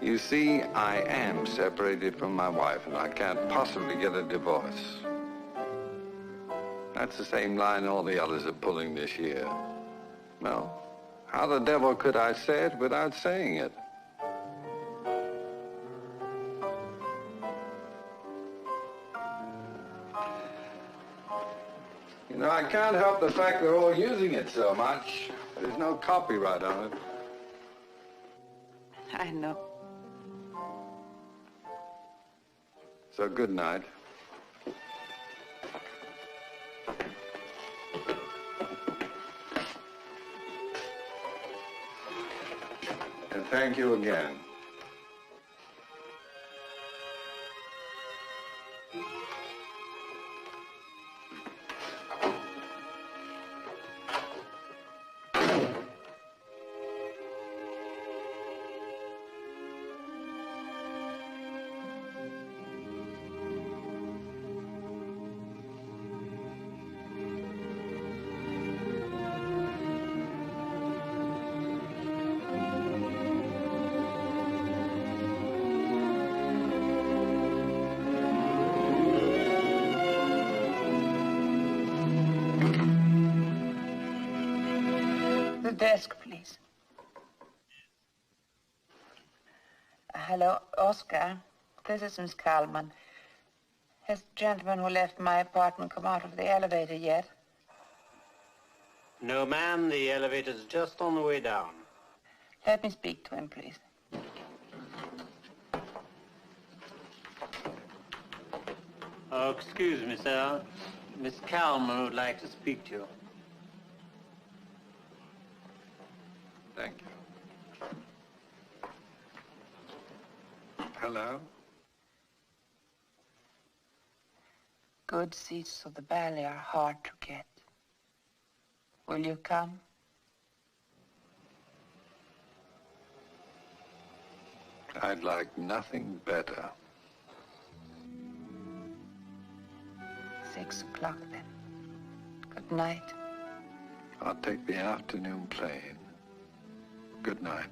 You see, I am separated from my wife, and I can't possibly get a divorce. That's the same line all the others are pulling this year. Well, how the devil could I say it without saying it? You know, I can't help the fact they're all using it so much. There's no copyright on it. I know. So good night. And thank you again. Desk, please. Hello, Oscar. This is Miss Kalman. Has the gentleman who left my apartment come out of the elevator yet? No, ma'am. The elevator's just on the way down. Let me speak to him, please. Oh, excuse me, sir. Miss Kalman would like to speak to you. Thank you. Hello? Good seats of the ballet are hard to get. Will you come? I'd like nothing better. 6 o'clock, then. Good night. I'll take the afternoon plane. Good night.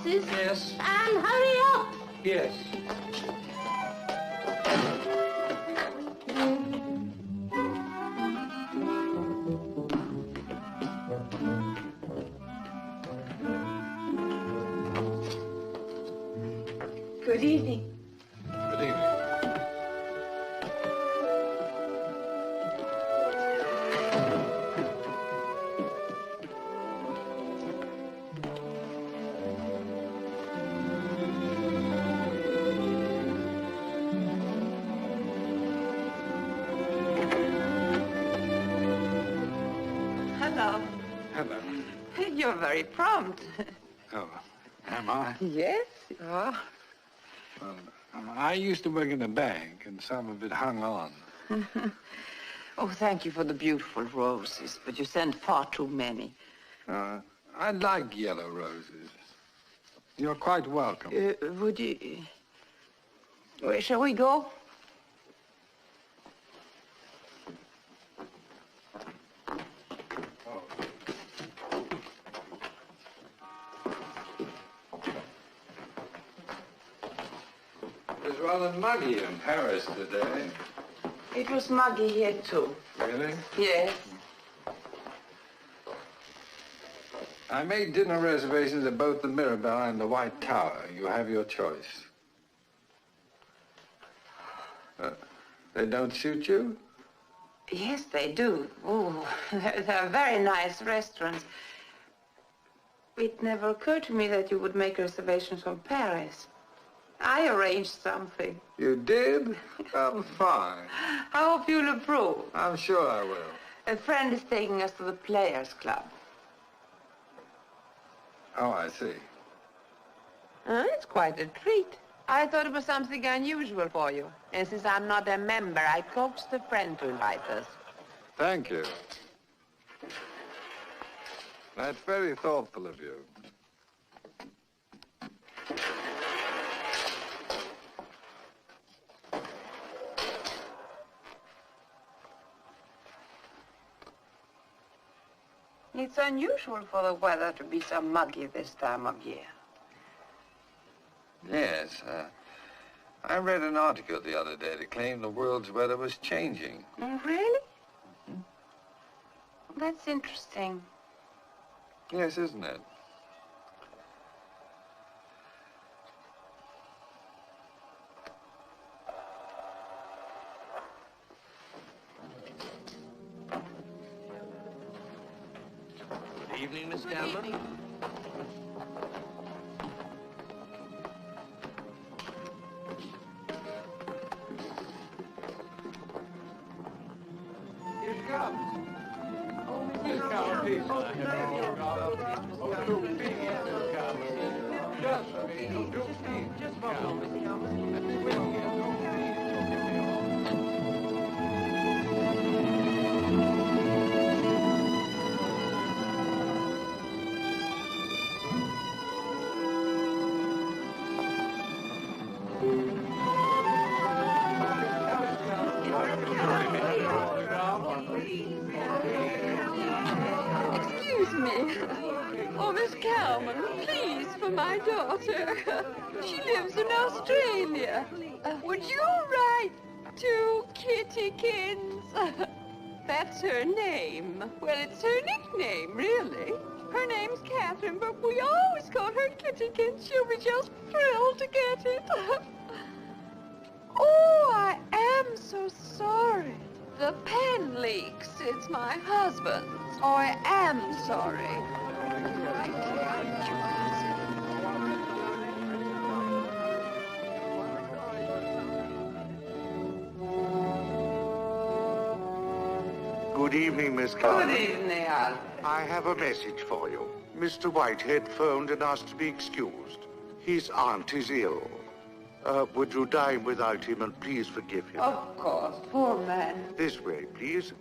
Yes. And hurry up. Yes. Good evening. Good evening. Hello. You're very prompt. Oh, am I? Yes, you are. Well, I used to work in a bank, and some of it hung on. Oh, thank you for the beautiful roses, but you sent far too many. I like yellow roses. You're quite welcome. Would you... Where shall we go? It was rather muggy in Paris today. It was muggy here, too. Really? Yes. I made dinner reservations at both the Mirabelle and the White Tower. You have your choice. They don't suit you? Yes, they do. Oh, they're very nice restaurants. It never occurred to me that you would make reservations from Paris. I arranged something. You did? Well, fine. I hope you'll approve. I'm sure I will. A friend is taking us to the Players Club. Oh, I see. It's quite a treat. I thought it was something unusual for you. And since I'm not a member, I coaxed a friend to invite us. Thank you. That's very thoughtful of you. It's unusual for the weather to be so muggy this time of year. Yes, I read an article the other day that claimed the world's weather was changing. Oh, really? That's interesting. Yes, isn't it? Good evening, Miss Calvin. Excuse me. Oh, Miss Calman, please, for my daughter. She lives in Australia. Would you write to Kittykins? That's her name. Well, it's her nickname, really. Her name's Catherine, but we always call her Kittykins. She'll be just thrilled to get it. Oh, I am so sorry. The pen leaks. It's my husband's. Oh, I am sorry. Good evening, Miss Cary. Good evening, Al. I have a message for you. Mr. Whitehead phoned and asked to be excused. His aunt is ill. Would you dine without him and please forgive him? Of course, poor man. This way, please.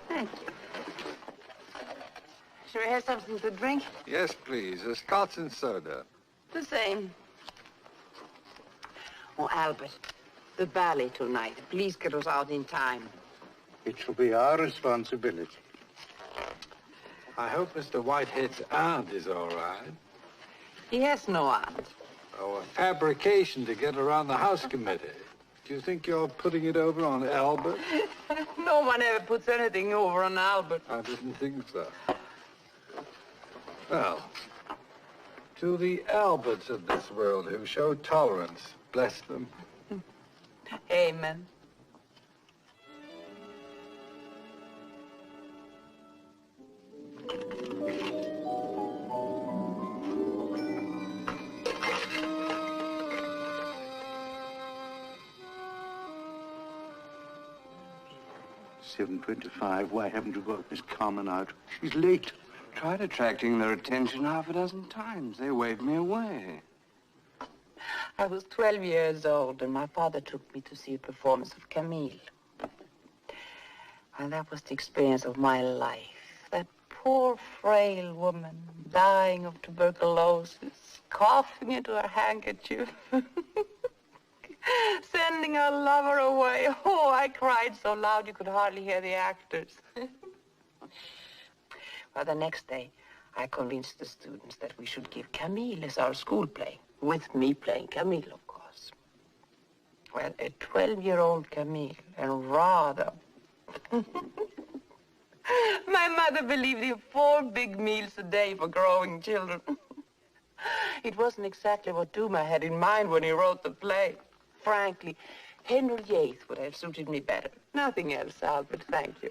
Thank you. Shall we have something to drink? Yes, please. A scotch and soda. The same. Oh, Albert, the ballet tonight. Please get us out in time. It shall be our responsibility. I hope Mr. Whitehead's aunt is all right. He has no aunt. Oh, a fabrication to get around the House Committee. Do you think you're putting it over on Albert? No one ever puts anything over on Albert. I didn't think so. Well, to the Alberts of this world who show tolerance, bless them. Amen. $7:25. Why haven't you got Miss Carmen out? She's late. Tried attracting their attention half a dozen times. They waved me away. I I was 12 years old, and my father took me to see a performance of Camille. And that was the experience of my life. That poor, frail woman, dying of tuberculosis, coughing into her handkerchief, sending her lover away. Oh, I cried so loud you could hardly hear the actors. Well, the next day, I convinced the students that we should give Camille as our school play, with me playing Camille, of course. Well, a 12-year-old Camille, and rather... My mother believed in 4 big meals a day for growing children. It wasn't exactly what Dumas had in mind when he wrote the play. Frankly, Henry VIII would have suited me better. Nothing else, Albert, thank you.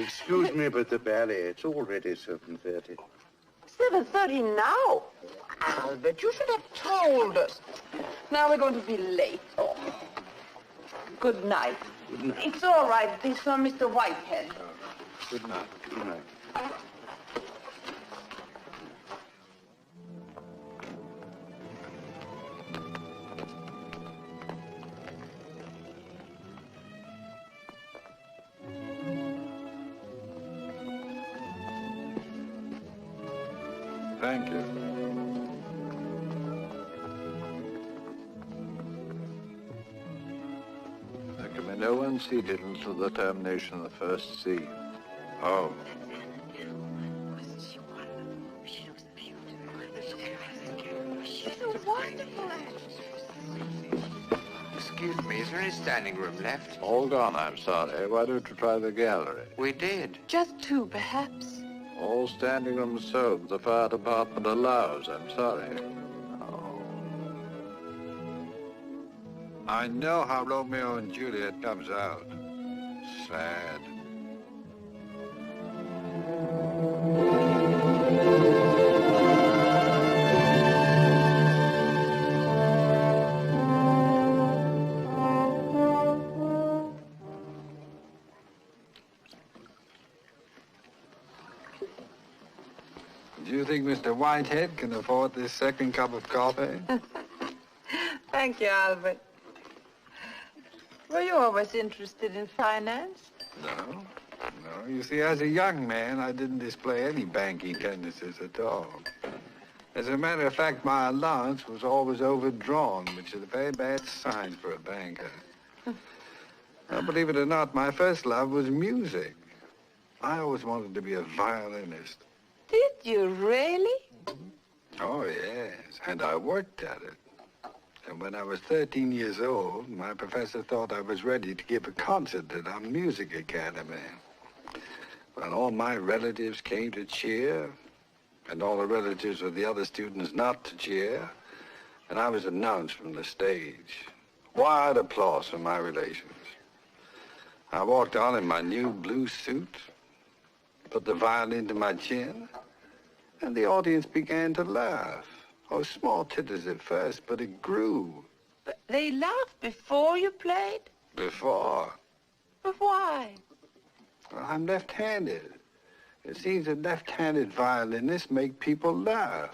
Excuse me, but the ballet, it's already 7:30. 7:30 now? Albert, you should have told us. Now we're going to be late. Oh. Good night. Good night. It's all right. This is from Mr. Whitehead. Good night. Good night. Thank you. There can be no one seated until the termination of the first scene. Oh. She's a wonderful actress. Excuse me, is there any standing room left? All gone, I'm sorry. Why don't you try the gallery? We did. Just 2, perhaps. All standing rooms sold. The fire department allows. I'm sorry. Oh. I know how Romeo and Juliet comes out. Sad. Do you think Mr. Whitehead can afford this second cup of coffee? Thank you, Albert. Were you always interested in finance? No. No. You see, as a young man, I didn't display any banking tendencies at all. As a matter of fact, my allowance was always overdrawn, which is a very bad sign for a banker. Now, believe it or not, my first love was music. I always wanted to be a violinist. Did you really? Oh, yes, and I worked at it. And when I was 13 years old, my professor thought I was ready to give a concert at our music academy. Well, all my relatives came to cheer, and all the relatives of the other students not to cheer, and I was announced from the stage. Wide applause from my relations. I walked on in my new blue suit, put the violin to my chin, and the audience began to laugh. Oh, small titters at first, but it grew. But they laughed before you played? Before. But why? Well, I'm left-handed. It seems that left-handed violinists make people laugh.